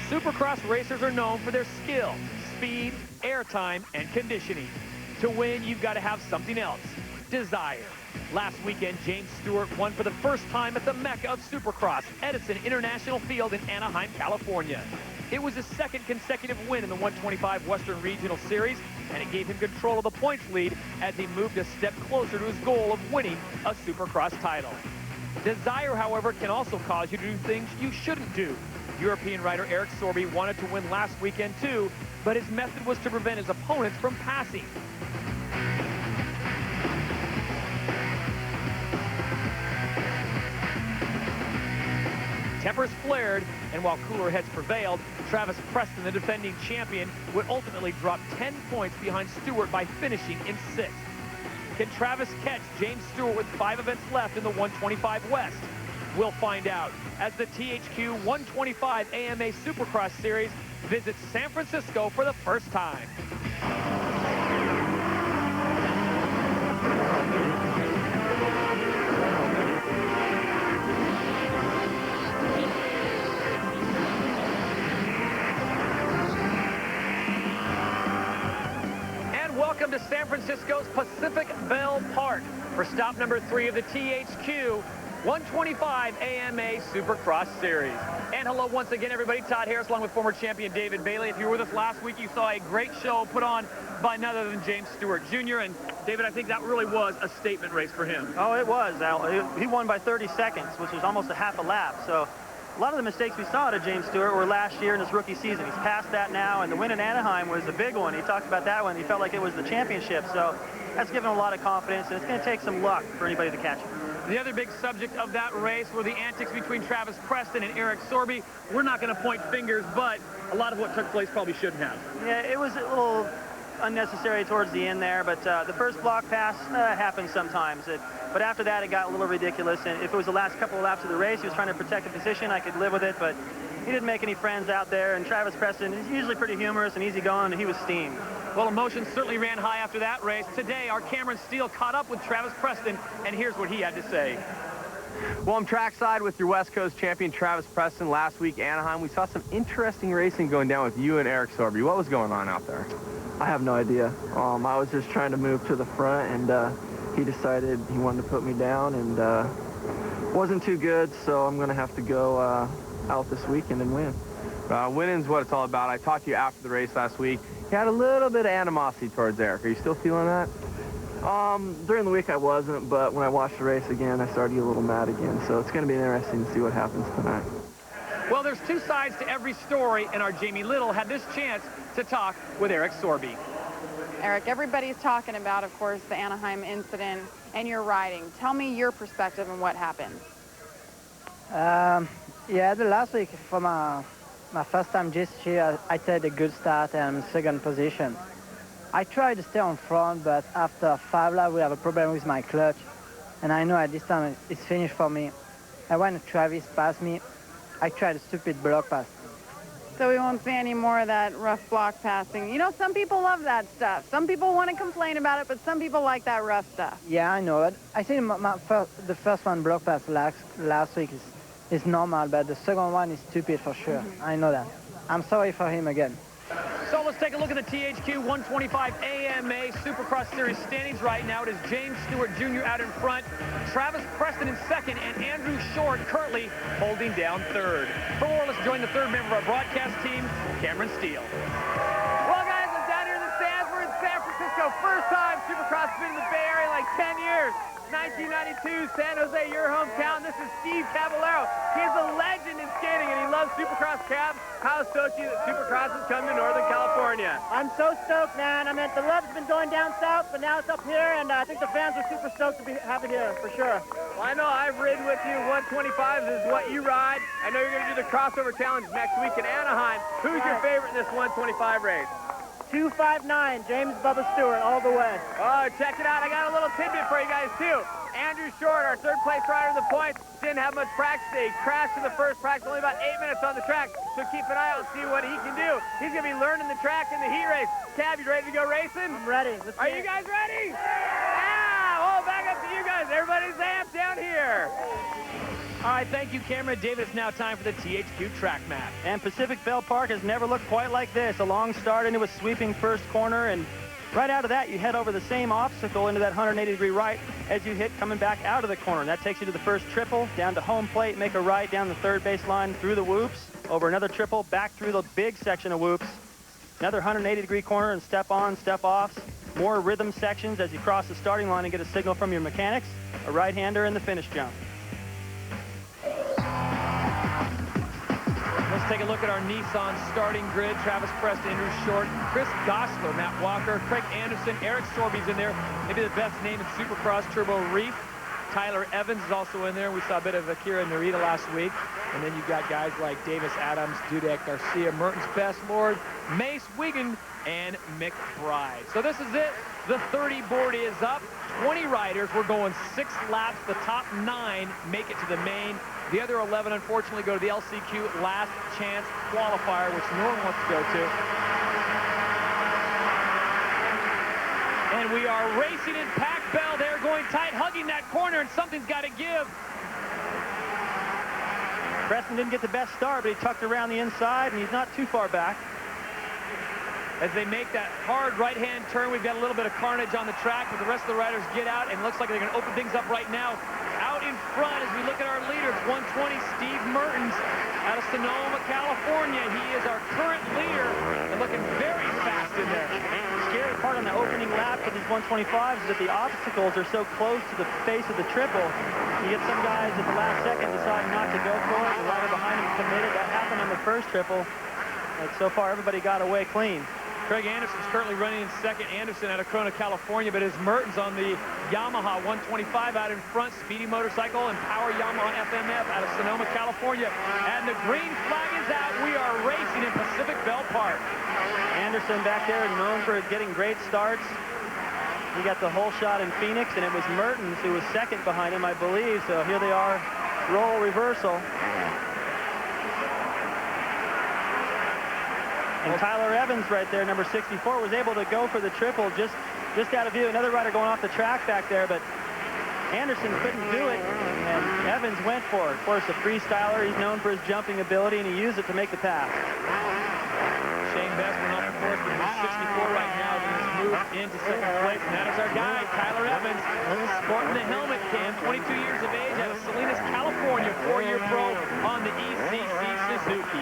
Supercross racers are known for their skill, speed, airtime, and conditioning. To win, you've got to have something else: desire. Last weekend, James Stewart won for the first time at the Mecca of Supercross, Edison International Field in Anaheim, California. It was his second consecutive win in the 125 Western Regional Series, and it gave him control of the points lead as he moved a step closer to his goal of winning a Supercross title. Desire, however, can also cause you to do things you shouldn't do. European rider Eric Sorby wanted to win last weekend too, but his method was to prevent his opponents from passing. Tempers flared, and while cooler heads prevailed, Travis Preston, the defending champion, would ultimately drop 10 points behind Stewart by finishing in 6th. Can Travis catch James Stewart with 5 events left in the 125 West? We'll find out as the THQ 125 AMA Supercross Series visits San Francisco for the first time. Welcome to San Francisco's Pacific Bell Park for stop number 3 of the THQ 125 AMA Supercross Series. And hello once again, everybody. Todd Harris along with former champion David Bailey. If you were with us last week, you saw a great show put on by none other than James Stewart Jr. And David, I think that really was a statement race for him. Oh, it was, Al. He won by 30 seconds, which was almost a half a lap. So a lot of the mistakes we saw out of James Stewart were last year in his rookie season. He's past that now, and the win in Anaheim was a big one. He talked about that one. He felt like it was the championship. So that's given him a lot of confidence, and it's going to take some luck for anybody to catch him. The other big subject of that race were the antics between Travis Preston and Eric Sorby. We're not going to point fingers, but a lot of what took place probably shouldn't have. Yeah, it was a little unnecessary towards the end there, but the first block pass happens sometimes. But after that, it got a little ridiculous, and if it was the last couple of laps of the race, he was trying to protect the position, I could live with it, but he didn't make any friends out there, and Travis Preston is usually pretty humorous and easygoing, and he was steamed. Well, emotions certainly ran high after that race. Today, our Cameron Steele caught up with Travis Preston, and here's what he had to say. Well, I'm trackside with your West Coast champion, Travis Preston. Last week, Anaheim, we saw some interesting racing going down with you and Eric Sorby. What was going on out there? I have no idea. I was just trying to move to the front, and he decided he wanted to put me down, and wasn't too good, so I'm going to have to go out this weekend and win. Winning's what it's all about. I talked to you after the race last week. You had a little bit of animosity towards Eric. Are you still feeling that? During the week I wasn't, but when I watched the race again, I started to get a little mad again, so it's going to be interesting to see what happens tonight. Well, there's two sides to every story, and our Jamie Little had this chance to talk with Eric Sorby. Eric, everybody's talking about, of course, the Anaheim incident and your riding. Tell me your perspective on what happened. Yeah, the last week for my first time this year, I had a good start and I'm in second position. I tried to stay on front, but after 5 laps, we have a problem with my clutch. And I know at this time it's finished for me. And when Travis passed me, I tried a stupid block pass. So we won't see any more of that rough block passing. You know, some people love that stuff. Some people want to complain about it, but some people like that rough stuff. Yeah, I know it. I think the first one block pass last week is normal, but the second one is stupid for sure. I know that. I'm sorry for him again. So let's take a look at the THQ 125 AMA Supercross Series standings right now. It is James Stewart Jr. out in front, Travis Preston in second, and Andrew Short currently holding down third. For more, let's join the third member of our broadcast team, Cameron Steele. Well, guys, I'm down here in the stands. We're in San Francisco. First time Supercross has been in the Bay Area in like 10 years. 1992, San Jose, your hometown. This is Steve Caballero. He is a legend in skating, and he loves Supercross cabs. How stoked you that Supercross has come to Northern California? I'm so stoked, man. I mean, the love's been going down south, but now it's up here, and I think the fans are super stoked to have it here, for sure. Well, I know I've ridden with you. 125 is what you ride. I know you're going to do the crossover challenge next week in Anaheim. Who's your favorite in this 125 race? 259, James Bubba Stewart, all the way. Oh, check it out. I got a little tidbit for you guys, too. Andrew Short, our third-place rider in the points, didn't have much practice. He crashed in the first practice, only about 8 minutes on the track, so keep an eye out and see what he can do. He's going to be learning the track in the heat race. Cab, you ready to go racing? I'm ready. Are you guys ready? Yeah! Well, back up to you guys. Everybody's amped down here. All right, thank you, Cameron. David, it's now time for the THQ track map. And Pacific Bell Park has never looked quite like this. A long start into a sweeping first corner, and right out of that, you head over the same obstacle into that 180-degree right as you hit coming back out of the corner. That takes you to the first triple, down to home plate, make a right down the third baseline through the whoops, over another triple, back through the big section of whoops, another 180-degree corner and step on, step offs, more rhythm sections as you cross the starting line and get a signal from your mechanics, a right-hander, and the finish jump. Let's take a look at our Nissan starting grid. Travis Preston, Andrew Short, Chris Gosselaar, Matt Walker, Craig Anderson, Eric Sorby's in there. Maybe the best name in Supercross, Turbo Reef. Tyler Evans is also in there. We saw a bit of Akira Narita last week. And then you've got guys like Davis Adams, Dudek Garcia, Mertens Best Lord, Mace Wiggin, and McBride. So this is it. The 30 board is up. 20 riders. We're going 6 laps. The top 9 make it to the main. The other 11, unfortunately, go to the LCQ last chance qualifier, which no one wants to go to. And we are racing in Pac Bell. They're going tight, hugging that corner, and something's got to give. Preston didn't get the best start, but he tucked around the inside, and he's not too far back. As they make that hard right-hand turn, we've got a little bit of carnage on the track, but the rest of the riders get out, and it looks like they're going to open things up right now. Out in front, as we look at our leaders, 120, Steve Mertens out of Sonoma, California. He is our current leader and looking very fast in there. The scary part on the opening lap for these 125s is that the obstacles are so close to the face of the triple. You get some guys at the last second decide not to go for it. The rider behind him committed. That happened on the first triple. And so far, everybody got away clean. Craig Anderson's currently running in second. Anderson out of Corona, California, but it's Mertens on the Yamaha 125 out in front. Speedy motorcycle and power Yamaha FMF out of Sonoma, California. And the green flag is out. We are racing in Pacific Bell Park. Anderson back there is known for getting great starts. He got the whole shot in Phoenix, and it was Mertens who was second behind him, I believe. So here they are, role reversal. And Tyler Evans right there, number 64, was able to go for the triple just out of view. Another rider going off the track back there, but Anderson couldn't do it, and Evans went for it. Of course, a freestyler. He's known for his jumping ability, and he used it to make the pass. Shane Best went off the course, but he's 64 right now. He's moved into second place, and that is our guy, Tyler Evans, sporting the helmet cam, 22 years of age, out of Salinas, California, 4-year pro on the ECC Suzuki.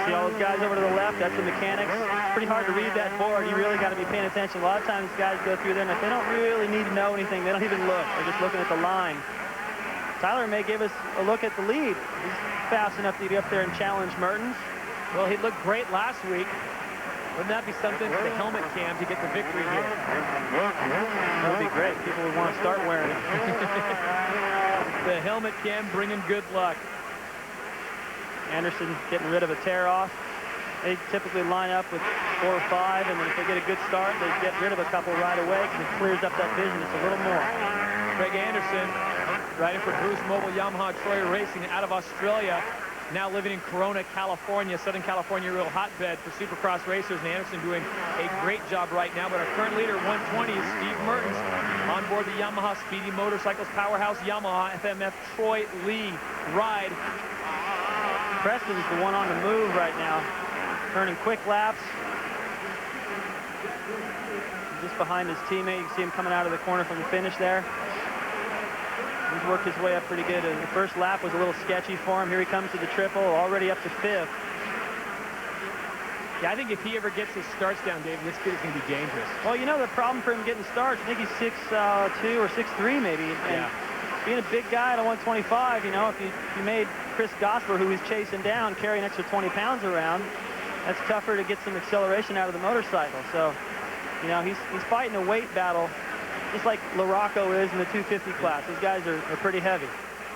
See all those guys over to the left? That's the mechanics. It's pretty hard to read that board. You really got to be paying attention. A lot of times guys go through there, and if they don't really need to know anything, they don't even look. They're just looking at the line. Tyler may give us a look at the lead. He's fast enough to get up there and challenge Mertens. Well, he looked great last week. Wouldn't that be something for the helmet cam to get the victory here? That would be great. People would want to start wearing it. The helmet cam bringing good luck. Anderson getting rid of a tear-off. They typically line up with 4 or 5, and then if they get a good start, they get rid of a couple right away because it clears up that vision just a little more. Craig Anderson, riding for Bruce Mobile Yamaha Troy Racing out of Australia, now living in Corona, California, Southern California, real hotbed for Supercross racers, and Anderson doing a great job right now. But our current leader, 120, is Steve Mertens, on board the Yamaha Speedy Motorcycles Powerhouse Yamaha FMF Troy Lee ride. Preston's the one on the move right now, turning quick laps. Just behind his teammate, you can see him coming out of the corner from the finish there. He's worked his way up pretty good. The first lap was a little sketchy for him. Here he comes to the triple, already up to 5th. Yeah, I think if he ever gets his starts down, Dave, this kid is going to be dangerous. Well, you know the problem for him getting starts, I think he's 6'2" or 6'3" maybe. And being a big guy at a 125, you know, if you made Chris Gosselaar, who he's chasing down, carry an extra 20 pounds around, that's tougher to get some acceleration out of the motorcycle. So, you know, he's fighting a weight battle, just like LaRocco is in the 250 class. These guys are pretty heavy.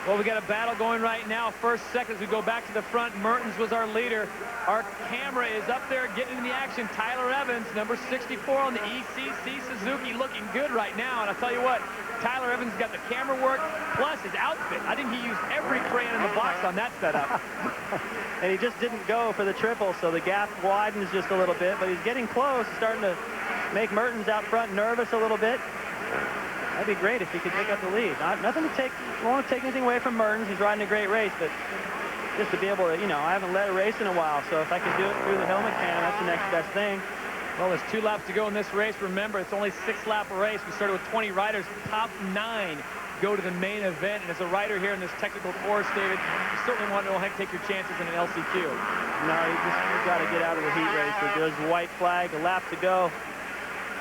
Well, we got a battle going right now. First, second, as we go back to the front, Mertens was our leader. Our camera is up there getting in the action. Tyler Evans, number 64 on the ECC Suzuki, looking good right now. And I'll tell you what, Tyler Evans got the camera work, plus his outfit. I think he used every crayon in the box on that setup. And he just didn't go for the triple, so the gap widens just a little bit, but he's getting close, starting to make Mertens out front nervous a little bit. That'd be great if he could pick up the lead. Nothing to take, I don't want to take anything away from Mertens. He's riding a great race, but just to be able to, you know, I haven't led a race in a while, so if I can do it through the helmet cam, that's the next best thing. Well, there's 2 laps to go in this race. Remember, it's only 6-lap race. We started with 20 riders. Top 9 go to the main event. And as a rider here in this technical course, David, you certainly want to know how to take your chances in an LCQ. No, you've got to get out of the heat race. There's a white flag, a lap to go.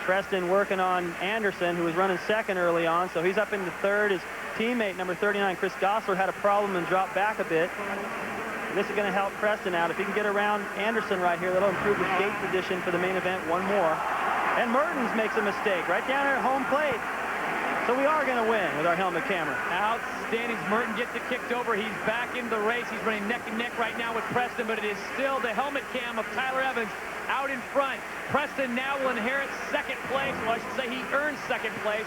Preston working on Anderson, who was running second early on, so he's up into third. His teammate, number 39, Chris Gosselaar, had a problem and dropped back a bit. This is going to help Preston out. If he can get around Anderson right here, that'll improve his gate position for the main event one more. And Mertens makes a mistake right down here at home plate. So we are going to win with our helmet camera. Outstanding. Merton gets it kicked over. He's back into the race. He's running neck and neck right now with Preston, but it is still the helmet cam of Tyler Evans out in front. Preston now will inherit second place. Well, I should say he earns second place.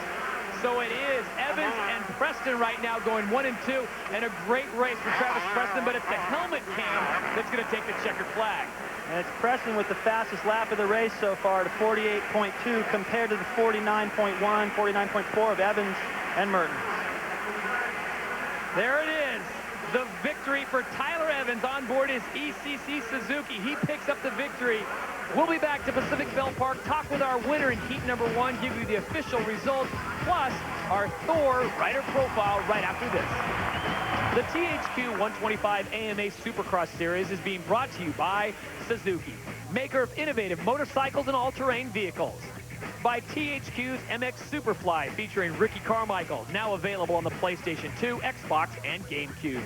So it is Evans and Preston right now going 1 and 2, and a great race for Travis Preston, but it's the helmet cam that's going to take the checkered flag. And it's Preston with the fastest lap of the race so far to 48.2 compared to the 49.1, 49.4 of Evans and Mertens. There it is. The victory for Tyler Evans on board his ECC Suzuki. He picks up the victory. We'll be back to Pacific Bell Park, talk with our winner in heat number 1, give you the official results, plus our Thor rider profile right after this. The THQ 125 AMA Supercross Series is being brought to you by Suzuki, maker of innovative motorcycles and all-terrain vehicles. By THQ's MX Superfly, featuring Ricky Carmichael, now available on the PlayStation 2, Xbox, and GameCube.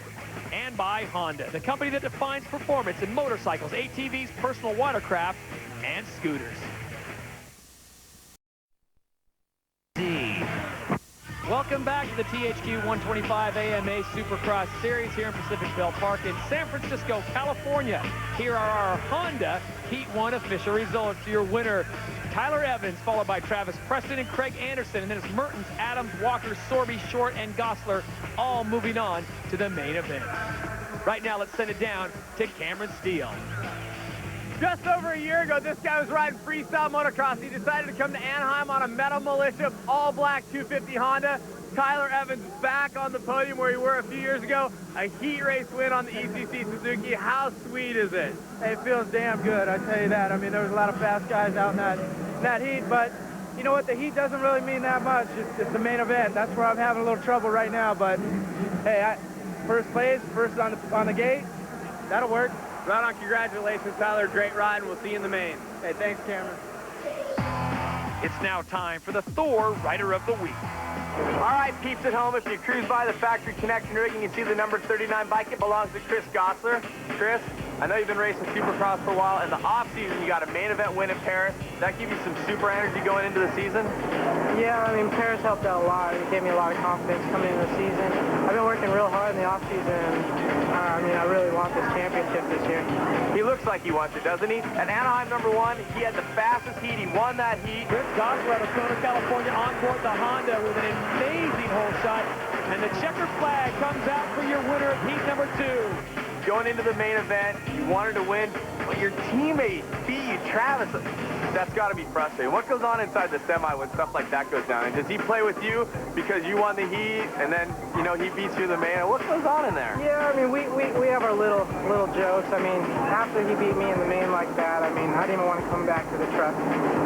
And by Honda, the company that defines performance in motorcycles, ATVs, personal watercraft, and scooters. Welcome back to the THQ 125 AMA Supercross Series here in Pacific Bell Park in San Francisco, California. Here are our Honda Heat 1 official results. Your winner, Tyler Evans, followed by Travis Preston and Craig Anderson. And then it's Mertens, Adams, Walker, Sorby, Short, and Gosselaar, all moving on to the main event. Right now, let's send it down to Cameron Steele. Just over a year ago, this guy was riding freestyle motocross. He decided to come to Anaheim on a Metal Militia all-black 250 Honda. Tyler Evans is back on the podium where he were a few years ago. A heat race win on the ECC Suzuki. How sweet is it? It feels damn good, I tell you that. I mean, there was a lot of fast guys out in that heat, but you know what? The heat doesn't really mean that much. It's the main event. That's where I'm having a little trouble right now, but hey, first place, first on the gate, that'll work. Right on, congratulations, Tyler. Great ride, and we'll see you in the main. Hey, thanks, Cameron. It's now time for the Thor Rider of the Week. All right, peeps at home, if you cruise by the factory connection rig and you see the number 39 bike, it belongs to Chris Gosselaar. Chris, I know you've been racing Supercross for a while. In the off-season, you got a main event win in Paris. Did that give you some super energy going into the season? Yeah, I mean, Paris helped out a lot. It gave me a lot of confidence coming into the season. I've been working real hard in the off-season. I mean, I really want this championship this year. He looks like he wants it, doesn't he? At Anaheim number 1, he had the fastest heat. He won that heat. Chris Gosselaar out of Corona, California, on board the Honda with an amazing hole shot. And the checkered flag comes out for your winner of heat number 2. Going into the main event, you wanted to win, but your teammate beat you, Travis. That's got to be frustrating. What goes on inside the semi when stuff like that goes down? And does he play with you because you won the heat, and then, you know, he beats you in the main? What goes on in there? Yeah, I mean, we have our little jokes. I mean, after he beat me in the main like that, I mean, I didn't even want to come back to the truck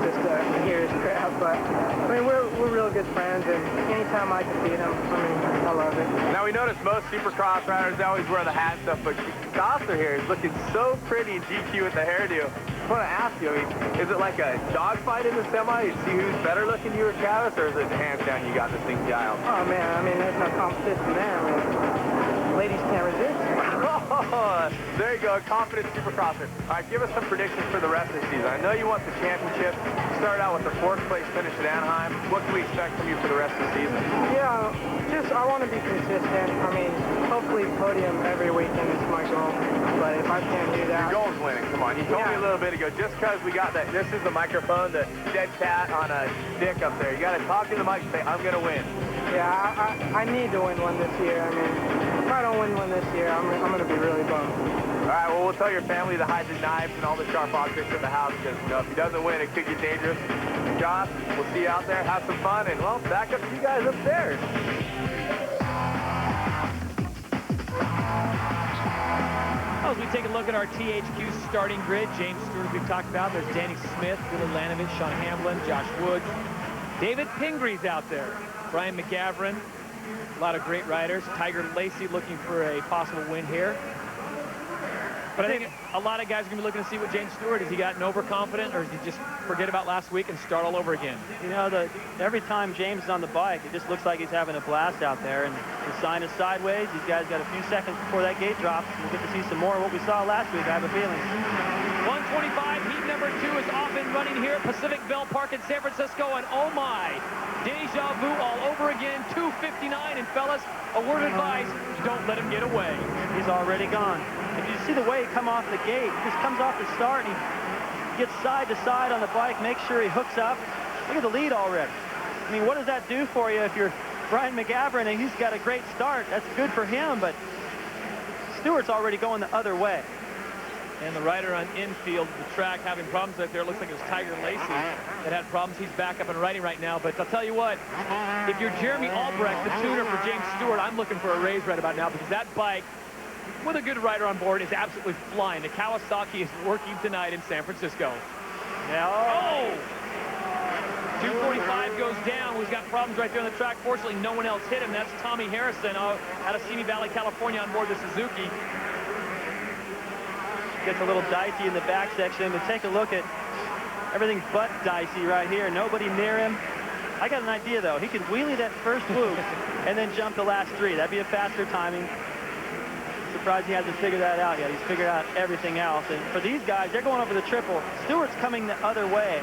just to hear his crap. But, I mean, we're real good friends, and anytime I can beat him, I mean, I love it. Now, we notice most Supercross riders, they always wear the hat and stuff, but Gosselaar here is looking so pretty in GQ with the hairdo. I want to ask you, is it like a dogfight in the semi? You see who's better looking, you or Travis, or is it hands down you got this thing dialed? Oh, man, I mean, there's no competition there. I mean, ladies can't resist. There you go, confident Supercrosser. All right, give us some predictions for the rest of the season. I know you want the championship. You started out with the 4th place finish at Anaheim. What can we expect from you for the rest of the season? Yeah, I want to be consistent. I mean, hopefully podium every weekend is my goal. But if I can't do that... Your goal's winning. Come on. You told me a little bit ago, just because we got that, this is the microphone, the dead cat on a stick up there. You got to talk to the mic and say, I'm going to win. Yeah, I need to win one this year. I mean, if I don't win one this year, I'm going to be really bummed. right, well, we'll tell your family to hide the knives and all the sharp objects in the house because, you know, if he doesn't win, it could get dangerous. Josh, we'll see you out there. Have some fun, and, well, back up to you guys upstairs. As we take a look at our THQ starting grid, James Stewart, we've talked about. There's Danny Smith, Billy Laninovich, Sean Hamblin, Josh Woods. David Pingree's out there. Brian McGavran. A lot of great riders. Tiger Lacey looking for a possible win here. But I think a lot of guys are going to be looking to see what James Stewart, has he gotten overconfident, or does he just forget about last week and start all over again? You know, every time James is on the bike, it just looks like he's having a blast out there. And the sign is sideways. These guys got a few seconds before that gate drops. We'll get to see some more of what we saw last week, I have a feeling. 125, heat number 2 is off and running here at Pacific Bell Park in San Francisco. And oh my, deja vu all over again, 2:59. And fellas, a word of advice, don't let him get away. He's already gone. If you see the way he come off the gate, he just comes off the start and he gets side to side on the bike, makes sure he hooks up. Look at the lead already. I mean, what does that do for you if you're Brian McGavran and he's got a great start? That's good for him, but Stewart's already going the other way. And the rider on infield, the track, having problems out there. Looks like it was Tiger Lacey that had problems. He's back up and riding right now. But I'll tell you what, if you're Jeremy Albrecht, the tuner for James Stewart, I'm looking for a raise right about now because that bike, with a good rider on board, is absolutely flying. The Kawasaki is working tonight in San Francisco. Yeah. Oh! 245 goes down. We've got problems right there on the track. Fortunately, no one else hit him. That's Tommy Harrison out of Simi Valley, California, on board the Suzuki. Gets a little dicey in the back section, but take a look at everything but dicey right here. Nobody near him. I got an idea, though. He could wheelie that first loop and then jump the last 3. That'd be a faster timing. Surprised he hasn't figured that out yet. He's figured out everything else. And for these guys, they're going over the triple. Stewart's coming the other way,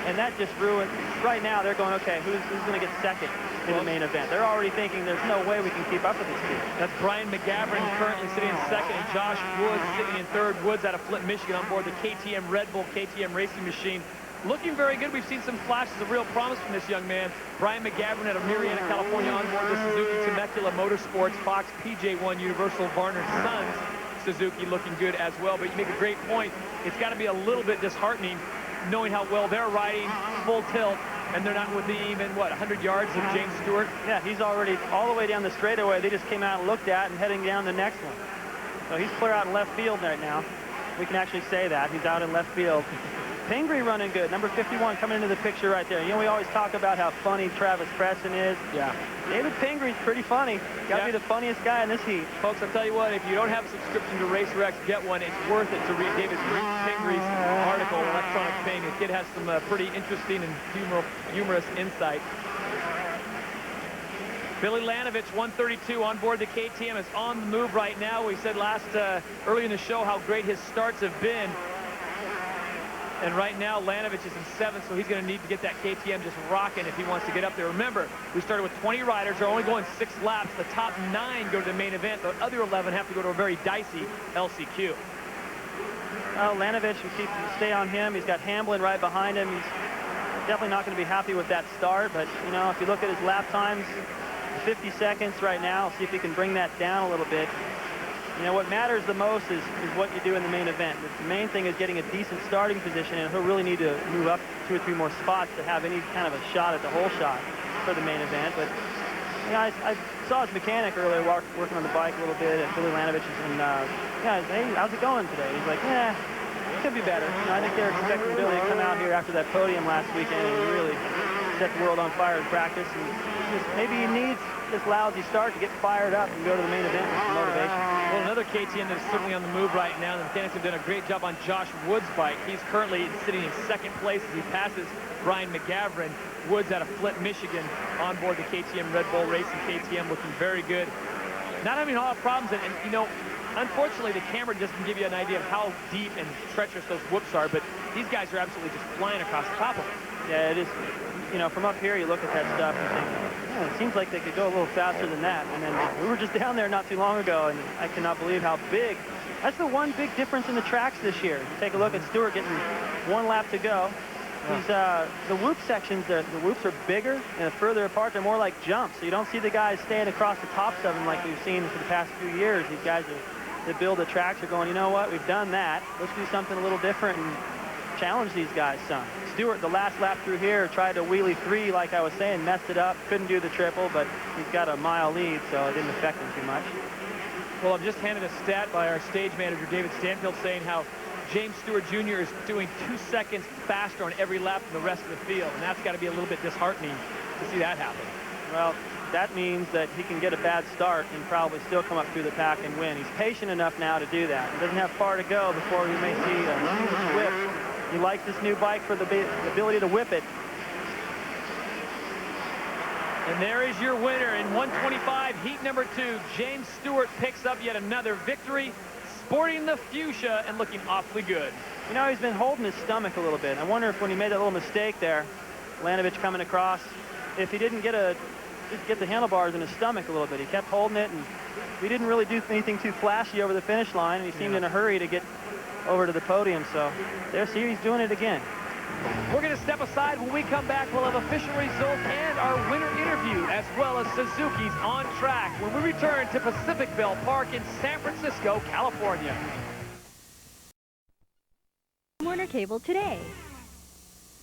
and that just ruined. Right now, they're going, okay, who's going to get second in the main event? They're already thinking there's no way we can keep up with this team. That's Brian McGavran currently sitting in second, and Josh Woods sitting in third. Woods out of Flint, Michigan, on board the KTM Red Bull KTM racing machine. Looking very good. We've seen some flashes of real promise from this young man. Brian McGavran out of Marietta, California, on board the Suzuki Temecula Motorsports Fox PJ1 Universal Varner Sons Suzuki, looking good as well. But you make a great point. It's got to be a little bit disheartening knowing how well they're riding full tilt, and they're not within even, what, 100 yards of James Stewart? Yeah, he's already all the way down the straightaway. They just came out and looked at and heading down the next one. So he's clear out in left field right now. We can actually say that. He's out in left field. Pingree running good. Number 51 coming into the picture right there. You know, we always talk about how funny Travis Preston is. Yeah. David Pingree's pretty funny. Got to be the funniest guy in this heat. Folks, I'll tell you what, if you don't have a subscription to RacerX, get one. It's worth it to read David Pingree's article, Electronic Ping. The kid has some pretty interesting and humorous insight. Billy Laninovich, 132 on board the KTM, is on the move right now. We said early in the show how great his starts have been. And right now, Laninovich is in 7th, so he's going to need to get that KTM just rocking if he wants to get up there. Remember, we started with 20 riders. They're only going 6 laps. The top 9 go to the main event. The other 11 have to go to a very dicey LCQ. Laninovich, we stay on him. He's got Hamblin right behind him. He's definitely not going to be happy with that start. But, you know, if you look at his lap times, 50 seconds right now. See if he can bring that down a little bit. You know, what matters the most is what you do in the main event. The main thing is getting a decent starting position, and he'll really need to move up 2 or 3 more spots to have any kind of a shot at the whole shot for the main event. But, you know, I saw his mechanic earlier working on the bike a little bit at Billy Laninovich, and, yeah, hey, how's it going today? He's like, yeah, it could be better. You know, I think they're expecting Billy to come out here after that podium last weekend and really set the world on fire in practice. And just maybe he needs this lousy start to get fired up and go to the main event with some motivation. Well, another KTM that is certainly on the move right now. The mechanics have done a great job on Josh Woods' bike. He's currently sitting in 2nd place as he passes Brian McGavran. Woods out of Flint, Michigan, on board the KTM Red Bull Racing KTM, looking very good. Not having a lot of problems, and you know, unfortunately, the camera doesn't give you an idea of how deep and treacherous those whoops are, but these guys are absolutely just flying across the top of them. Yeah, it is. You know, from up here, you look at that stuff and think, yeah, it seems like they could go a little faster than that. And then we were just down there not too long ago, and I cannot believe how big. That's the one big difference in the tracks this year. You take a look at Stewart getting 1 lap to go. These, the whoop sections, the whoops are bigger and further apart. They're more like jumps. So you don't see the guys staying across the tops of them like we've seen for the past few years. These guys are that build the tracks are going, you know what, we've done that. Let's do something a little different and challenge these guys some. Stewart, the last lap through here, tried to wheelie 3, like I was saying, messed it up, couldn't do the triple, but he's got a mile lead, so it didn't affect him too much. Well, I'm just handed a stat by our stage manager, David Stanfield, saying how James Stewart Jr. is doing 2 seconds faster on every lap than the rest of the field, and that's got to be a little bit disheartening to see that happen. Well, that means that he can get a bad start and probably still come up through the pack and win. He's patient enough now to do that. He doesn't have far to go before we may see a huge whip. He likes this new bike for the ability to whip it. And there is your winner in 125, heat number 2. James Stewart picks up yet another victory, sporting the fuchsia and looking awfully good. You know, he's been holding his stomach a little bit. I wonder if when he made that little mistake there, Laninovich coming across, if he didn't get the handlebars in his stomach a little bit. He kept holding it, and he didn't really do anything too flashy over the finish line, and he seemed in a hurry to get over to the podium. So there's he's doing it again. We're going to step aside. When we come back, we'll have official results and our winner interview, as well as Suzuki's on track when we return to Pacific Bell Park in San Francisco, California. Warner Cable today.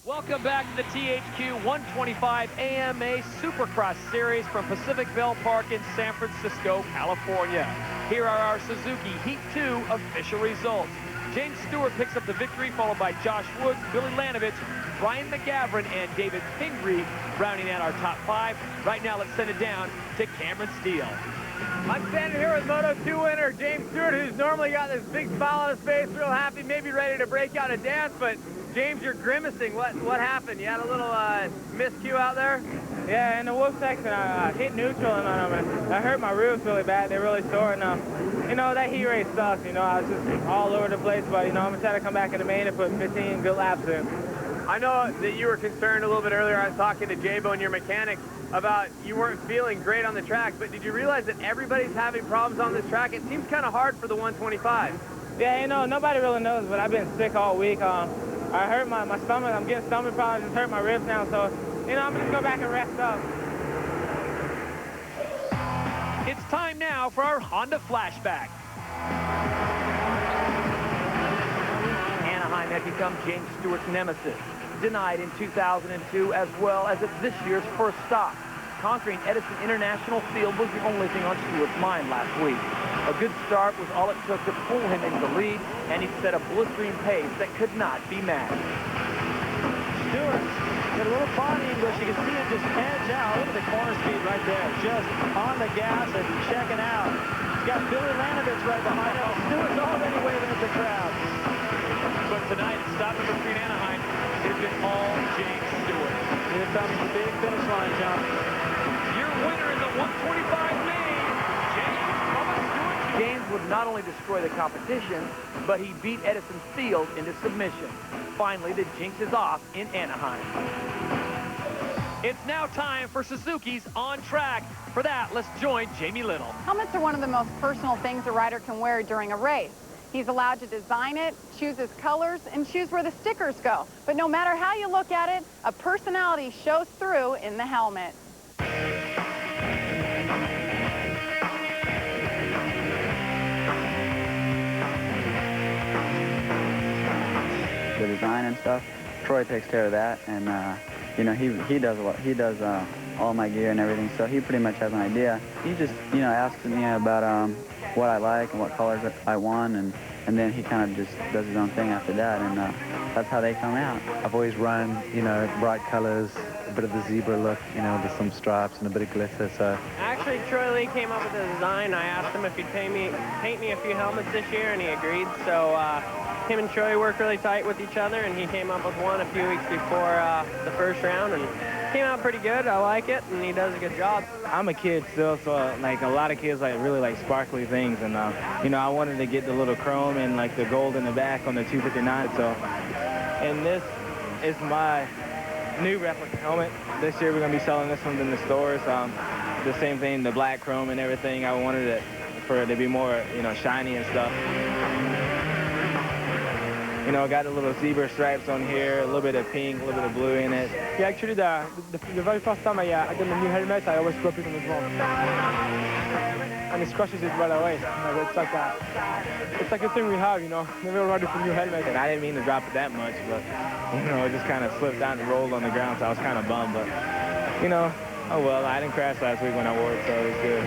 Welcome back to the THQ 125 AMA Supercross Series from Pacific Bell Park in San Francisco, California. Here are our Suzuki Heat 2 official results. James Stewart picks up the victory, followed by Josh Woods, Billy Laninovich, Brian McGavran, and David Pingree rounding out our top 5. Right now, let's send it down to Cameron Steele. I'm standing here with Moto 2 winner James Stewart, who's normally got this big smile on his face, real happy, maybe ready to break out a dance, but James, you're grimacing. What happened? You had a little miscue out there? Yeah, in the wolf section, I hit neutral and I hurt my ribs really bad. They're really sore, and you know, that heat race sucks. You know, I was just all over the place, but you know, I'm gonna try to come back in the main and put 15 good laps in. I know that you were concerned a little bit earlier. I was talking to J-Bo and your mechanic about you weren't feeling great on the track, but did you realize that everybody's having problems on this track? It seems kind of hard for the 125. Yeah, you know, nobody really knows, but I've been sick all week. I hurt my stomach. I'm getting stomach problems. Just hurt my ribs now, so you know, I'm gonna go back and rest up. It's time now for our Honda flashback. Anaheim had become James Stewart's nemesis. Denied in 2002, as well as at this year's first stop. Conquering Edison International Field was the only thing on Stewart's mind last week. A good start was all it took to pull him into the lead, and he set a blistering pace that could not be matched. Stewart got a little body, but you can see him just edge out. Look at the corner speed right there, just on the gas and checking out. He's got Billy Laninovich right behind him. Stewart's already waving at the crowd. But tonight, stop number 3 in Anaheim, it has been all James Stewart. Here comes the big finish line jump. Your winner in the 125 main, James Stewart. James would not only destroy the competition, but he beat Edison Field into submission. Finally, the jinx is off in Anaheim. It's now time for Suzuki's on track. For that, let's join Jamie Little. Helmets are one of the most personal things a rider can wear during a race. He's allowed to design it, choose his colors, and choose where the stickers go. But no matter how you look at it, a personality shows through in the helmet. The design and stuff, Troy takes care of that, and you know, he does a lot. He does all my gear and everything, so he pretty much has an idea. He just, you know, asks me about what I like and what colors I want, and then he kind of just does his own thing after that, and that's how they come out. I've always run, you know, bright colors, a bit of the zebra look, you know, with some stripes and a bit of glitter, so. Actually, Troy Lee came up with the design. I asked him if he'd paint me a few helmets this year, and he agreed, so him and Troy work really tight with each other, and he came up with one a few weeks before the first round, and came out pretty good. I like it, and he does a good job. I'm a kid still, so like a lot of kids like really like sparkly things, and you know, I wanted to get the little chrome and like the gold in the back on the 259. So, and this is my new replica helmet. This year we're gonna be selling this one in the stores. The same thing, the black chrome and everything. I wanted it for it to be more, you know, shiny and stuff. You know, got a little zebra stripes on here, a little bit of pink, a little bit of blue in it. Yeah, actually, the very first time I got the new helmet, I always broke it on the ground. and he crushes it right away. You know, it's like a thing we have, you know. Everybody with a new helmet. And I didn't mean to drop it that much, but you know, it just kind of slipped out and rolled on the ground, so I was kind of bummed. But you know, oh well, I didn't crash last week when I wore it, so it was good.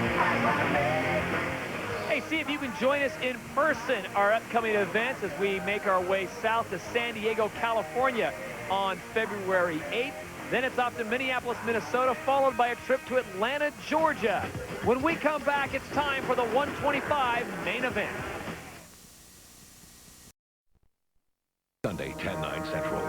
Hey, see if you can join us in person, our upcoming events, as we make our way south to San Diego, California on February 8th. Then it's off to Minneapolis, Minnesota, followed by a trip to Atlanta, Georgia. When we come back, it's time for the 125 main event. Sunday, 10/9 Central.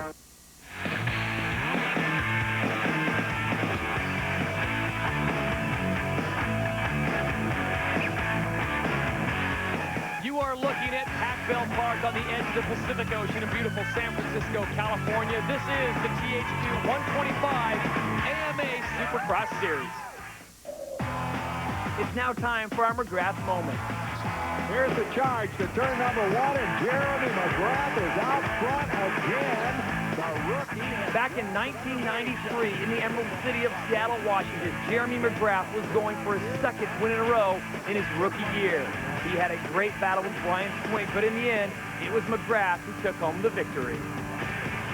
You are looking at Pac-Bell Park on the edge of the Pacific Ocean in beautiful San Francisco, California. This is the THQ 125 AMA Supercross Series. It's now time for our McGrath moment. Here's the charge to turn number 1, and Jeremy McGrath is out front again. The rookie. Back in 1993 in the Emerald City of Seattle, Washington, Jeremy McGrath was going for his second win in a row in his rookie year. He had a great battle with Brian Swink, but in the end, it was McGrath who took home the victory.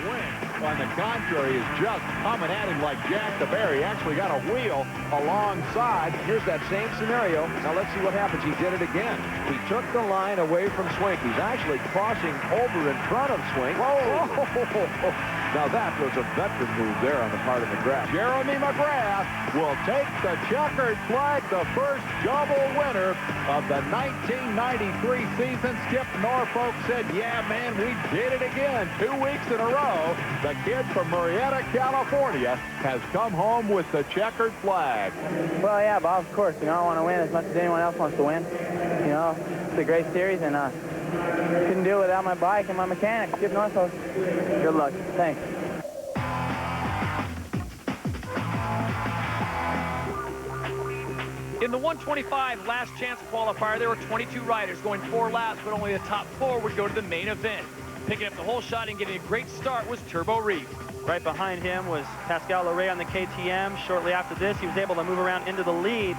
Swink, on the contrary, is just coming at him like Jack the Bear. He actually got a wheel alongside. Here's that same scenario. Now let's see what happens. He did it again. He took the line away from Swink. He's actually crossing over in front of Swink. Whoa! Now that was a veteran move there on the part of McGrath. Jeremy McGrath will take the checkered flag, the first double winner of the 1993 season. Skip Norfolk said, yeah, man, we did it again. 2 weeks in a row. The kid from Marietta, California, has come home with the checkered flag. Well, yeah, Bob, of course. You know, I want to win as much as anyone else wants to win. You know, it's a great series, and couldn't do it without my bike and my mechanic, Skip Norfolk. Good luck. Thanks. In the 125 last chance qualifier, there were 22 riders going 4 laps, but only the top 4 would go to the main event. Picking up the whole shot and getting a great start was Turbo Reef. Right behind him was Pascal Leray on the KTM. Shortly after this, he was able to move around into the lead.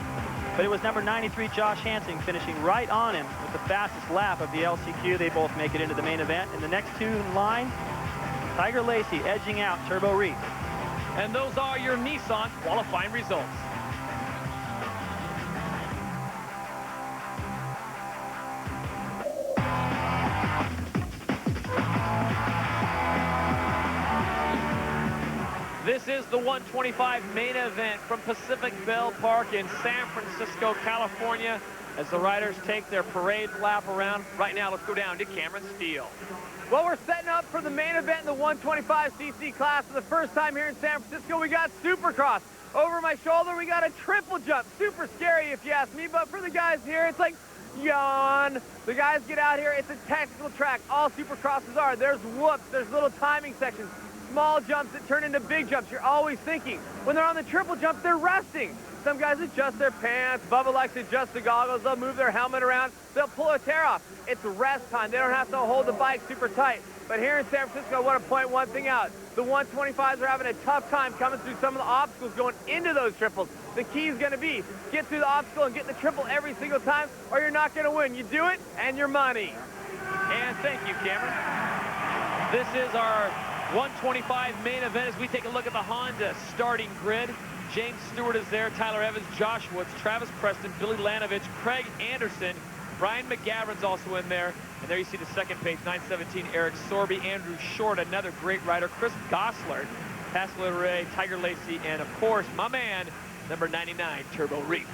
But it was number 93, Josh Hansen, finishing right on him with the fastest lap of the LCQ. They both make it into the main event. And the next two in line, Tiger Lacey edging out Turbo Reef. And those are your Nissan qualifying results. This is the 125 main event from Pacific Bell Park in San Francisco, California, as the riders take their parade lap around. Right now, let's go down to Cameron Steele. Well, we're setting up for the main event in the 125cc class for the first time here in San Francisco. We got Supercross. Over my shoulder, we got a triple jump. Super scary, if you ask me, but for the guys here, it's like, yawn. The guys get out here. It's a technical track. All Supercrosses are. There's whoops. There's little timing sections. Small jumps that turn into big jumps. You're always thinking, when they're on the triple jump, they're resting. Some guys adjust their pants. Bubba likes to adjust the goggles. They'll move their helmet around. They'll pull a tear off. It's rest time. They don't have to hold the bike super tight. But here in San Francisco, I want to point one thing out. The 125s are having a tough time coming through some of the obstacles going into those triples. The key is going to be get through the obstacle and get the triple every single time, or you're not going to win. You do it, and your money. And thank you, Cameron. This is our 125 main event as we take a look at the Honda starting grid. James Stewart is there, Tyler Evans, Josh Woods, Travis Preston, Billy Laninovich, Craig Anderson, Brian McGavran's also in there. And there you see the second page, 917, Eric Sorby, Andrew Short, another great rider, Chris Gosselaar, Pascal Leray, Tiger Lacey, and of course, my man, number 99, Turbo Reef.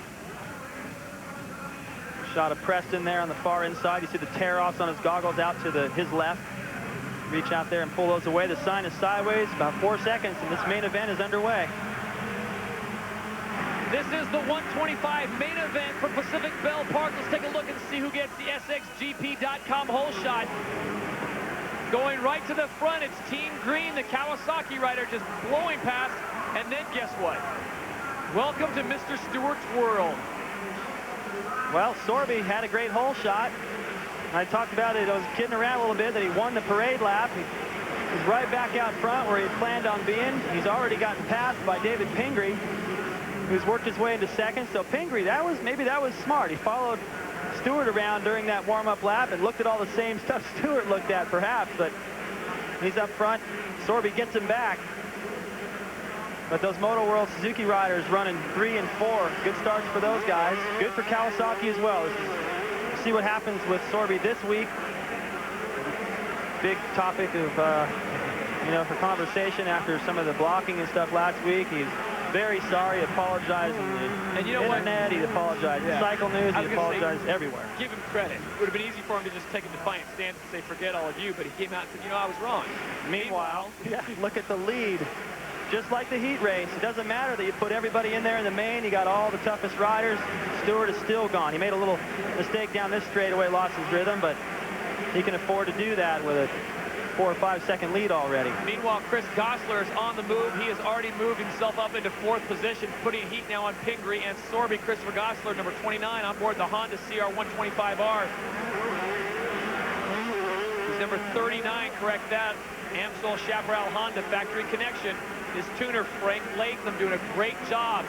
Shot of Preston there on the far inside. You see the tear-offs on his goggles out to his left. Reach out there and pull those away. The sign is sideways, about 4 seconds, and this main event is underway. This is the 125 main event from Pacific Bell Park. Let's take a look and see who gets the SXGP.com hole shot. Going right to the front, it's Team Green, the Kawasaki rider, just blowing past. And then guess what? Welcome to Mr. Stewart's world. Well, Sorby had a great hole shot. I talked about it. I was kidding around a little bit that he won the parade lap. He's right back out front where he planned on being. He's already gotten passed by David Pingree. who's worked his way into second. So Pingree, maybe that was smart. He followed Stewart around during that warm-up lap and looked at all the same stuff Stewart looked at, perhaps, but he's up front. Sorby gets him back. But those Moto World Suzuki riders running 3 and 4. Good starts for those guys. Good for Kawasaki as well. We'll see what happens with Sorby this week. Big topic of, for conversation after some of the blocking and stuff last week. He's very sorry, apologized on the internet, he apologized in Cycle News, he apologized everywhere. Give him credit. It would have been easy for him to just take a defiant stance and say, forget all of you, but he came out and said, I was wrong. Meanwhile, look at the lead. Just like the heat race, it doesn't matter that you put everybody in there in the main, you got all the toughest riders. Stewart is still gone. He made a little mistake down this straightaway, lost his rhythm, but he can afford to do that with a 4 or 5 second lead already. Meanwhile, Chris Gosselaar is on the move. He has already moved himself up into 4th position, putting heat now on Pingree and Sorby. Christopher Gosselaar, number 29, on board the Honda CR125R. He's number 39, correct that. Amstel Chaparral Honda factory connection. His tuner, Frank Latham, doing a great job.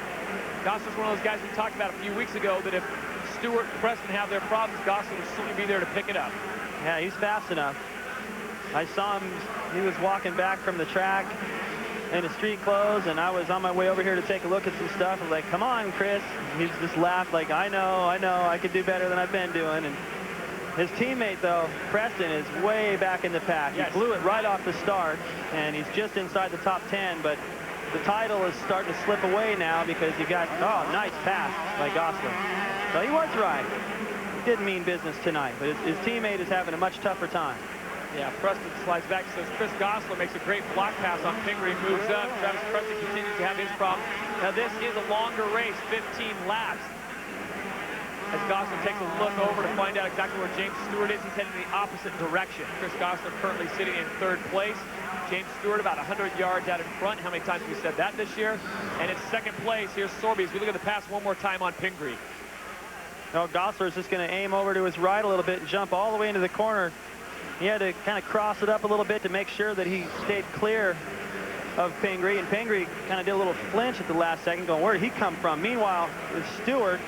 Gosselaar's one of those guys we talked about a few weeks ago that if Stewart and Preston have their problems, Gosselaar will certainly be there to pick it up. Yeah, he's fast enough. I saw him, he was walking back from the track in his street clothes, and I was on my way over here to take a look at some stuff. I was like, come on, Chris. He just laughed like, I know, I could do better than I've been doing. And his teammate, though, Preston, is way back in the pack. He blew it right off the start, and he's just inside the top 10, but the title is starting to slip away now because he got, nice pass by Gosselaar. So he was right. He didn't mean business tonight, but his teammate is having a much tougher time. Yeah, Preston slides back, says Chris Gosselaar makes a great block pass on Pingree, moves up. Travis Preston continues to have his problem. Now this is a longer race, 15 laps. As Gosselaar takes a look over to find out exactly where James Stewart is, he's heading in the opposite direction. Chris Gosselaar currently sitting in 3rd place. James Stewart about 100 yards out in front. How many times have we said that this year? And in 2nd place, here's Sorby as we look at the pass one more time on Pingree. No, Gosselaar is just going to aim over to his right a little bit and jump all the way into the corner. He had to kind of cross it up a little bit to make sure that he stayed clear of Pingree, and Pingree kind of did a little flinch at the last second, going, where did he come from? Meanwhile, Stewart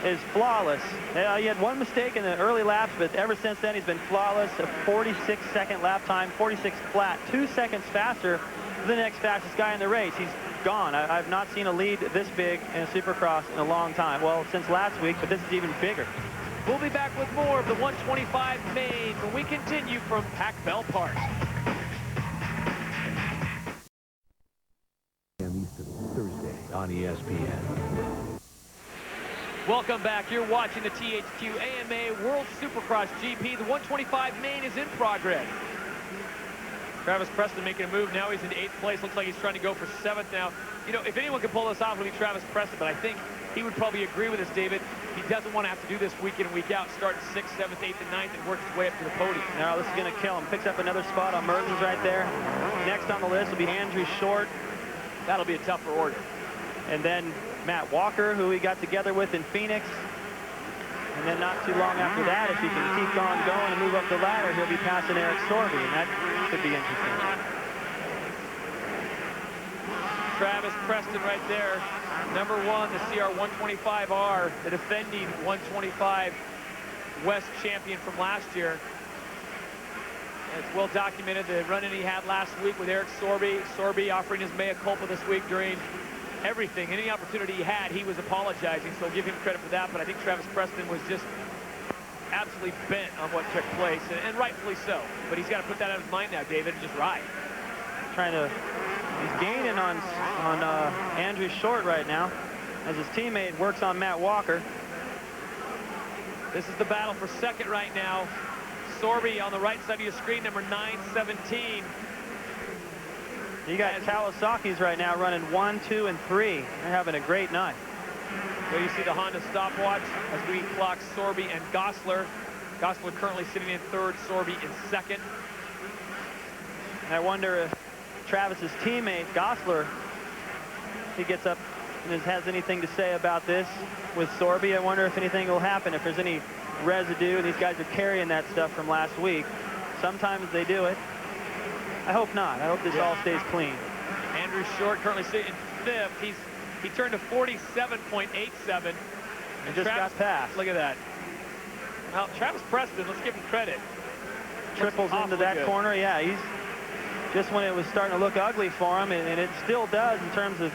is flawless. He had one mistake in the early laps, but ever since then he's been flawless. A 46-second lap time, 46 flat, 2 seconds faster than the next fastest guy in the race. He's gone. I've not seen a lead this big in a Supercross in a long time. Well, since last week, but this is even bigger. We'll be back with more of the 125 main when we continue from Pac Bell Park. Eastern, Thursday on ESPN. Welcome back. You're watching the THQ AMA World Supercross GP. The 125 main is in progress. Travis Preston making a move. Now he's in 8th place. Looks like he's trying to go for 7th now. If anyone can pull this off, it would be Travis Preston, but I think he would probably agree with us, David. He doesn't want to have to do this week in and week out, start 6th, 7th, 8th, and 9th, and work his way up to the podium. No, this is going to kill him. Picks up another spot on Mertens right there. Next on the list will be Andrew Short. That'll be a tougher order. And then Matt Walker, who he got together with in Phoenix. And then not too long after that, if he can keep on going and move up the ladder, he'll be passing Eric Sorby, and that could be interesting. Travis Preston right there, number 1, the CR125R, the defending 125 West champion from last year. It's well documented the run-in he had last week with Eric Sorby. Sorby offering his mea culpa this week during everything. Any opportunity he had, he was apologizing, so give him credit for that. But I think Travis Preston was just absolutely bent on what took place, and rightfully so. But he's got to put that out of his mind now, David, and just ride. He's gaining on Andrew Short right now as his teammate works on Matt Walker. This is the battle for 2nd right now. Sorby on the right side of your screen, number 917. You got Kawasaki's right now running 1, 2, and 3. They're having a great night. So you see the Honda stopwatch as we clock Sorby and Gosselaar. Gosselaar currently sitting in 3rd, Sorby in 2nd. And I wonder if Travis's teammate, Gosselaar, he gets up and has anything to say about this with Sorby. I wonder if anything will happen, if there's any residue, and these guys are carrying that stuff from last week. Sometimes they do it. I hope not. I hope this all stays clean. Andrew Short currently sitting in 5th. He's He turned to 47.87. And just got past. Look at that. Now, Travis Preston, let's give him credit. Triples into that good. corner. Yeah, he's just when it was starting to look ugly for him, and it still does in terms of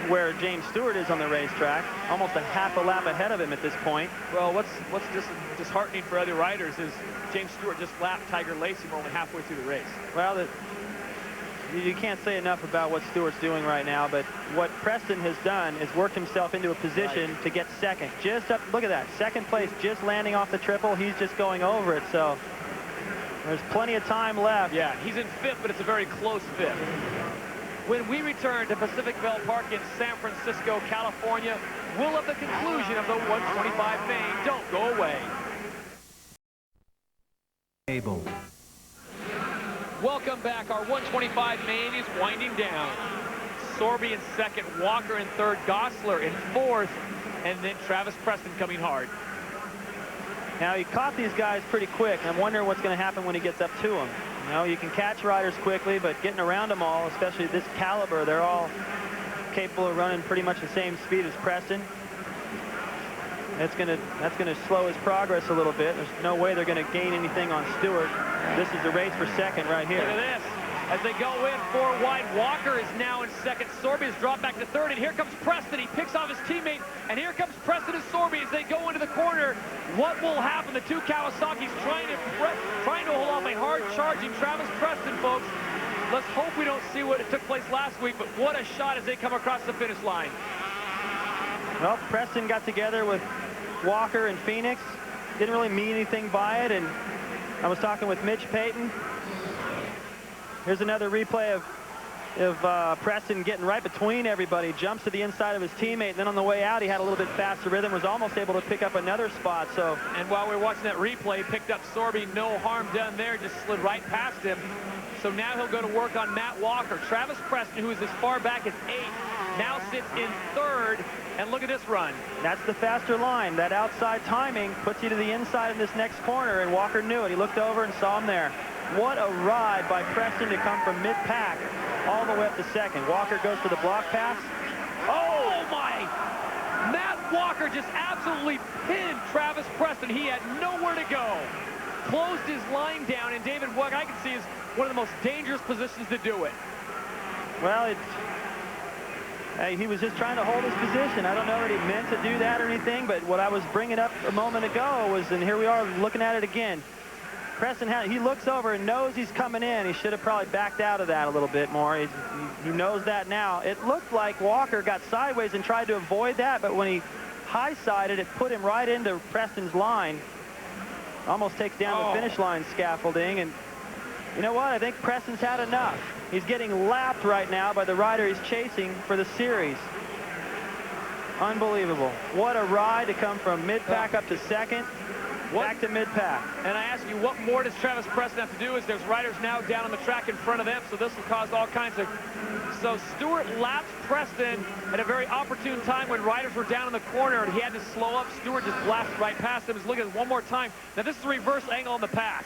where James Stewart is on the racetrack, almost a half a lap ahead of him at this point. Well, what's just disheartening for other riders is James Stewart just lapped Tiger Lacey only halfway through the race. Well, you can't say enough about what Stewart's doing right now, but what Preston has done is worked himself into a position to get second. Just up, look at that, second place, just landing off the triple. He's just going over it, so there's plenty of time left. Yeah, he's in fifth, but it's a very close fifth. When we return to Pacific Bell Park in San Francisco, California, we'll have the conclusion of the 125 main. Don't go away. Cable. Welcome back. Our 125 main is winding down. Sorby in second, Walker in third, Gosselaar in fourth, and then Travis Preston coming hard. Now, he caught these guys pretty quick. I'm wondering what's going to happen when he gets up to them. You know, you can catch riders quickly, but getting around them all, especially this caliber, they're all capable of running pretty much the same speed as Preston. That's gonna slow his progress a little bit. There's no way they're going to gain anything on Stewart. This is the race for second right here. Look at this. As they go in, four wide, Walker is now in second. Sorby has dropped back to third, and here comes Preston. He picks off his teammate, and here comes Preston and Sorby as they go into the corner. What will happen? The two Kawasaki's trying to hold off a hard-charging Travis Preston, folks. Let's hope we don't see what took place last week, but what a shot as they come across the finish line. Well, Preston got together with Walker and Phoenix. Didn't really mean anything by it, and I was talking with Mitch Payton. Here's another replay of Preston getting right between everybody. Jumps to the inside of his teammate, and then on the way out, he had a little bit faster rhythm, was almost able to pick up another spot. So, and while we were watching that replay, picked up Sorby, no harm done there, just slid right past him. So now he'll go to work on Matt Walker. Travis Preston, who is as far back as 8th, now sits in 3rd. And look at this run. That's the faster line. That outside timing puts you to the inside of this next corner, and Walker knew it. He looked over and saw him there. What a ride by Preston to come from mid-pack all the way up to second. Walker goes for the block pass. Oh, my! Matt Walker just absolutely pinned Travis Preston. He had nowhere to go. Closed his line down, and David, what I can see is one of the most dangerous positions to do it. Well, he was just trying to hold his position. I don't know that he meant to do that or anything, but what I was bringing up a moment ago was, and here we are looking at it again. Preston, he looks over and knows he's coming in. He should have probably backed out of that a little bit more. He knows that now. It looked like Walker got sideways and tried to avoid that, but when he high-sided, it put him right into Preston's line. Almost takes down the finish line scaffolding, and you know what? I think Preston's had enough. He's getting lapped right now by the rider he's chasing for the series. Unbelievable. What a ride to come from mid-pack up to second, back to mid-pack. And I ask you, what more does Travis Preston have to do? Is there's riders now down on the track in front of them, so this will cause all kinds of... So Stewart lapped Preston at a very opportune time when riders were down in the corner, and he had to slow up. Stewart just blasted right past him. Just look at this one more time. Now this is a reverse angle on the pass.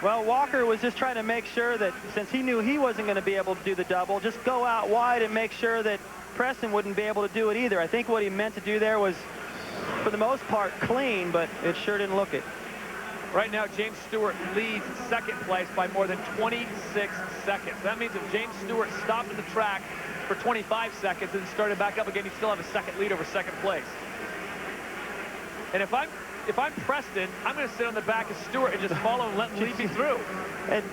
Well, Walker was just trying to make sure that since he knew he wasn't going to be able to do the double, just go out wide and make sure that Preston wouldn't be able to do it either. I think what he meant to do there was, for the most part, clean, but it sure didn't look it. Right now, James Stewart leads second place by more than 26 seconds. That means if James Stewart stopped at the track for 25 seconds and started back up again, he'd still have a second lead over second place. And if I'm Preston, I'm going to sit on the back of Stewart and just follow and let him lead me through. And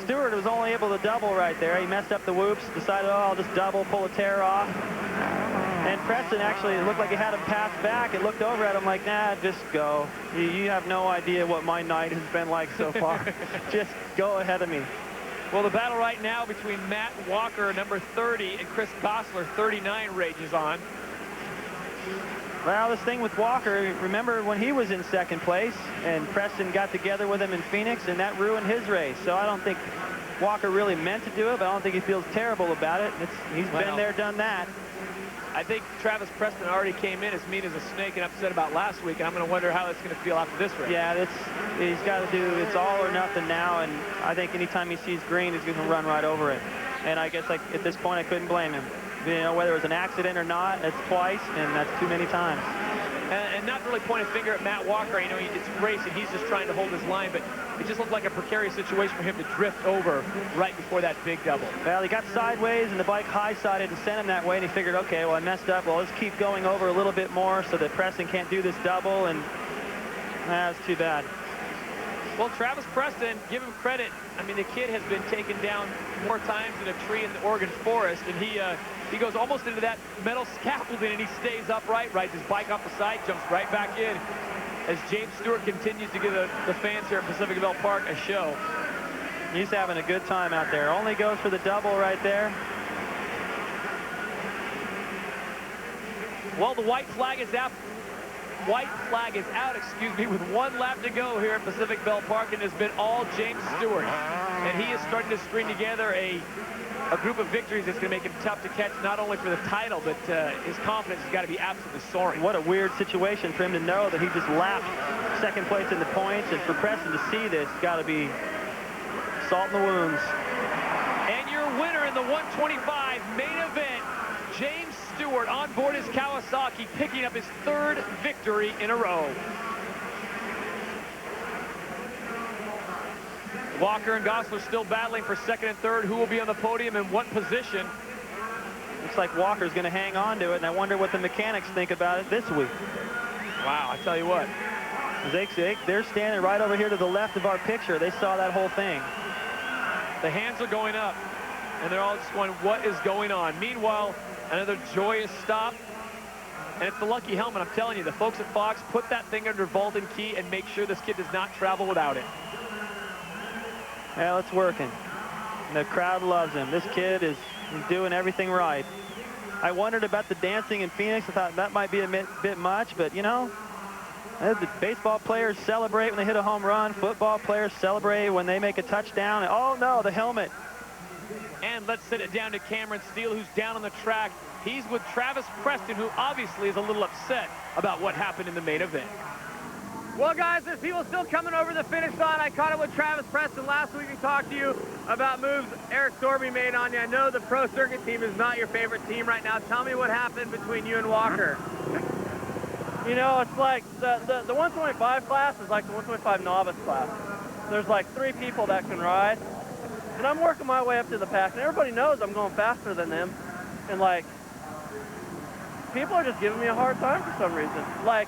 Stewart was only able to double right there. He messed up the whoops, decided, oh, I'll just double, pull a tear off. And Preston actually, it looked like he had him pass back. It looked over at him like, nah, just go. You have no idea what my night has been like so far. Just go ahead of me. Well, the battle right now between Matt Walker, number 30, and Chris Gosselaar, 39, rages on. Well, this thing with Walker, remember when he was in second place and Preston got together with him in Phoenix, and that ruined his race. So I don't think Walker really meant to do it, but I don't think he feels terrible about it. He's been there, done that. I think Travis Preston already came in as mean as a snake and upset about last week, and I'm going to wonder how that's going to feel after this race. Yeah, he's got to do, it's all or nothing now, and I think anytime he sees green, he's going to run right over it. And I guess at this point, I couldn't blame him. You know, whether it was an accident or not, it's twice, and that's too many times. And not to really point a finger at Matt Walker. You know, it's racing. He's just trying to hold his line, but it just looked like a precarious situation for him to drift over right before that big double. Well, he got sideways, and the bike high-sided to send him that way, and he figured, okay, well, I messed up. Well, let's keep going over a little bit more so that Preston can't do this double, and that's too bad. Well, Travis Preston, give him credit. I mean, the kid has been taken down more times than a tree in the Oregon forest, and he goes almost into that metal scaffolding, and he stays upright, rides his bike off the side, jumps right back in as James Stewart continues to give the fans here at Pacific Bell Park a show. He's having a good time out there. Only goes for the double right there. Well, the white flag is out. Excuse me, with 1 lap to go here at Pacific Bell Park, and it's been all James Stewart. And he is starting to string together a group of victories that's going to make him tough to catch, not only for the title, but his confidence has got to be absolutely soaring. What a weird situation for him to know that he just lapped second place in the points, and for Preston to see this, it's got to be salt in the wounds. And your winner in the 125 main event, James Stewart, on board his Kawasaki, picking up his 3rd victory in a row. Walker and Gosselaar still battling for 2nd and 3rd. Who will be on the podium in what position? Looks like Walker's going to hang on to it, and I wonder what the mechanics think about it this week. Wow, I tell you what. They're standing right over here to the left of our picture. They saw that whole thing. The hands are going up, and they're all just going, what is going on? Meanwhile, another joyous stop, and it's the lucky helmet. I'm telling you, the folks at Fox put that thing under vault and key and make sure this kid does not travel without it. Well, it's working. The crowd loves him. This kid is doing everything right. I wondered about the dancing in Phoenix. I thought that might be a bit much, but, you know, the baseball players celebrate when they hit a home run. Football players celebrate when they make a touchdown. Oh, no, the helmet. And let's send it down to Cameron Steele, who's down on the track. He's with Travis Preston, who obviously is a little upset about what happened in the main event. Well, guys, there's people still coming over the finish line. I caught it with Travis Preston last week. We talked to you about moves Eric Sorby made on you. I know the Pro Circuit team is not your favorite team right now. Tell me what happened between you and Walker. You know, it's like the 125 class is like the 125 novice class. There's like 3 people that can ride. And I'm working my way up to the pack, and everybody knows I'm going faster than them. And, like, people are just giving me a hard time for some reason. Like,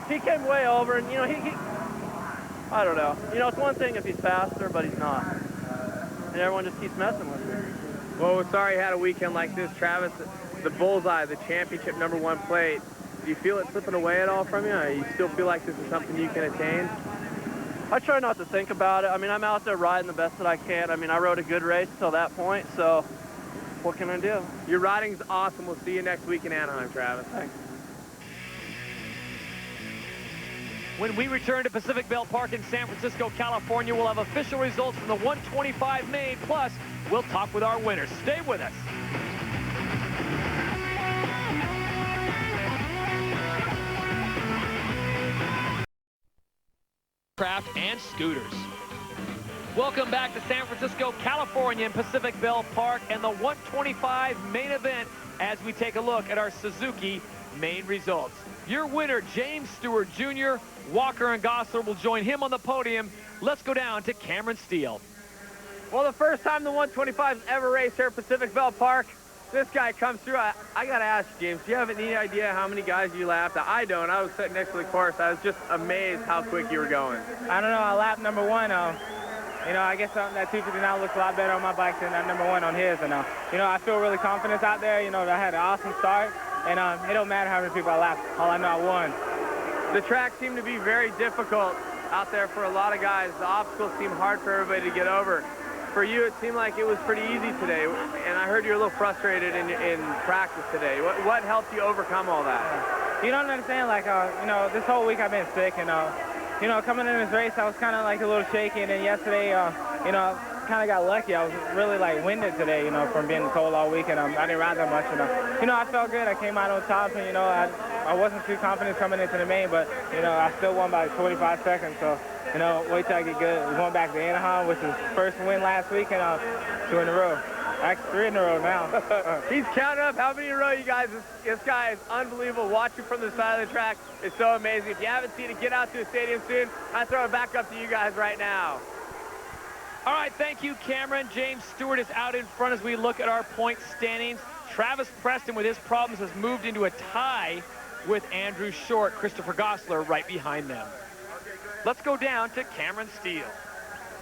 he came way over, and, you know, I don't know. You know, it's one thing if he's faster, but he's not. And everyone just keeps messing with me. Well, we're sorry you had a weekend like this, Travis. The bullseye, the championship #1 plate, do you feel it slipping away at all from you? Or you still feel like this is something you can attain? I try not to think about it. I mean, I'm out there riding the best that I can. I mean, I rode a good race till that point, so what can I do? Your riding's awesome. We'll see you next week in Anaheim, Travis. Thanks. When we return to Pacific Bell Park in San Francisco, California, we'll have official results from the 125 main, plus we'll talk with our winners. Stay with us. Craft and scooters. Welcome back to San Francisco, California, in Pacific Bell Park, and the 125 main event as we take a look at our Suzuki main results. Your winner, James Stewart Jr., Walker and Gosselaar will join him on the podium. Let's go down to Cameron Steele. Well, the first time the 125's ever raced here at Pacific Bell Park, this guy comes through. I got to ask, James, do you have any idea how many guys you lapped? I don't. I was sitting next to the course. I was just amazed how quick you were going. I don't know. I lapped #1. You know, I guess that 259 looks a lot better on my bike than that #1 on his. And, you know, I feel really confident out there. You know, I had an awesome start. And it don't matter how many people I lapped. All I know, I won. The track seemed to be very difficult out there for a lot of guys. The obstacles seemed hard for everybody to get over. For you, it seemed like it was pretty easy today. And I heard you're a little frustrated in practice today. What helped you overcome all that? You don't understand, like, you know, this whole week I've been sick. And, you know, coming in this race, I was kind of like a little shaky. And then yesterday, you know, kind of got lucky. I was really like winded today, you know, from being cold all week, and I didn't ride that much. And, you know, I felt good. I came out on top, and, you know, I wasn't too confident coming into the main, but, you know, I still won by 25 seconds. So, you know, wait till I get good. We're going back to Anaheim, which was first win last week, and 2 in a row. Actually, 3 in a row now. He's counting up how many in a row, you guys. This guy is unbelievable. Watching from the side of the track is so amazing. If you haven't seen it, get out to the stadium soon. I throw it back up to you guys right now. All right, thank you, Cameron. James Stewart is out in front as we look at our point standings. Travis Preston, with his problems, has moved into a tie with Andrew Short. Christopher Gosselaar right behind them. Let's go down to Cameron Steele.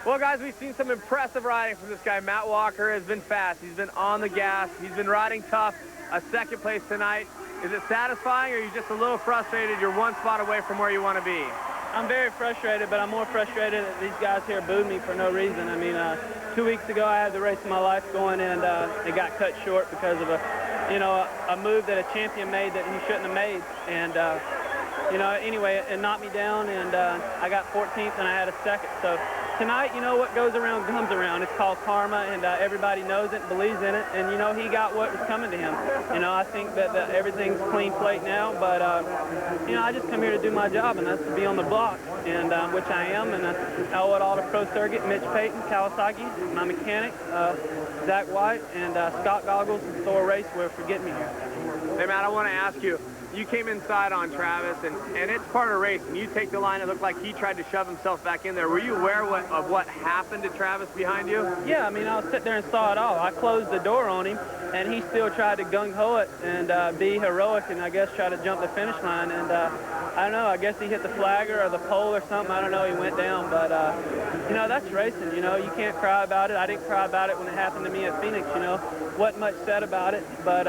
Well, guys, we've seen some impressive riding from this guy. Matt Walker has been fast. He's been on the gas. He's been riding tough. A second place tonight. Is it satisfying, or are you just a little frustrated? You're one spot away from where you want to be. I'm very frustrated, but I'm more frustrated that these guys here booed me for no reason. I mean, 2 weeks ago, I had the race of my life going, and it got cut short because of a move that a champion made that he shouldn't have made. And, anyway, it knocked me down, and I got 14th, and I had a second. So tonight, what goes around comes around. It's called karma, and everybody knows it and believes in it. And, he got what was coming to him. I think that everything's clean plate now, but, I just come here to do my job, and that's to be on the block, and which I am. And I owe it all to Pro Circuit, Mitch Payton, Kawasaki, my mechanic, Zach White, and Scott Goggles and Thor Raceware for getting me here. Hey, Matt, I want to ask you. You came inside on Travis, and it's part of the race, and you take the line. It looked like he tried to shove himself back in there. Were you aware of what happened to Travis behind you? Yeah, I mean, I was sitting there and saw it all. I closed the door on him, and he still tried to gung-ho it and be heroic and, I guess, try to jump the finish line. And I don't know, I guess he hit the flagger or the pole or something. I don't know, he went down. But, that's racing. You can't cry about it. I didn't cry about it when it happened to me at Phoenix, Wasn't much said about it, but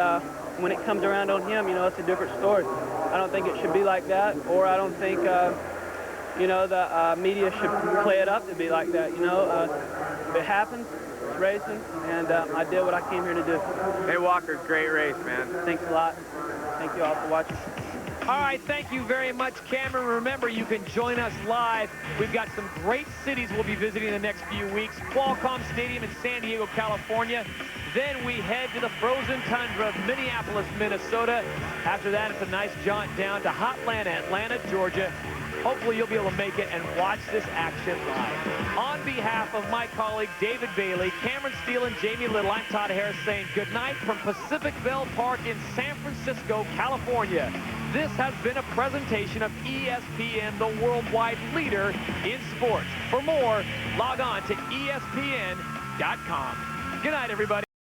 when it comes around on him, it's a different story. I don't think it should be like that, or I don't think, the media should play it up to be like that. If it happens, it's racing, and I did what I came here to do. Hey, Walker, great race, man. Thanks a lot. Thank you all for watching. All right, thank you very much, Cameron. Remember, you can join us live. We've got some great cities we'll be visiting in the next few weeks. Qualcomm Stadium in San Diego, California. Then we head to the frozen tundra of Minneapolis, Minnesota. After that, it's a nice jaunt down to Hotlanta, Atlanta, Georgia. Hopefully you'll be able to make it and watch this action live. On behalf of my colleague David Bailey, Cameron Steele, and Jamie Little, I'm Todd Harris saying good night from Pacific Bell Park in San Francisco, California. This has been a presentation of ESPN, the worldwide leader in sports. For more, log on to ESPN.com. Good night, everybody.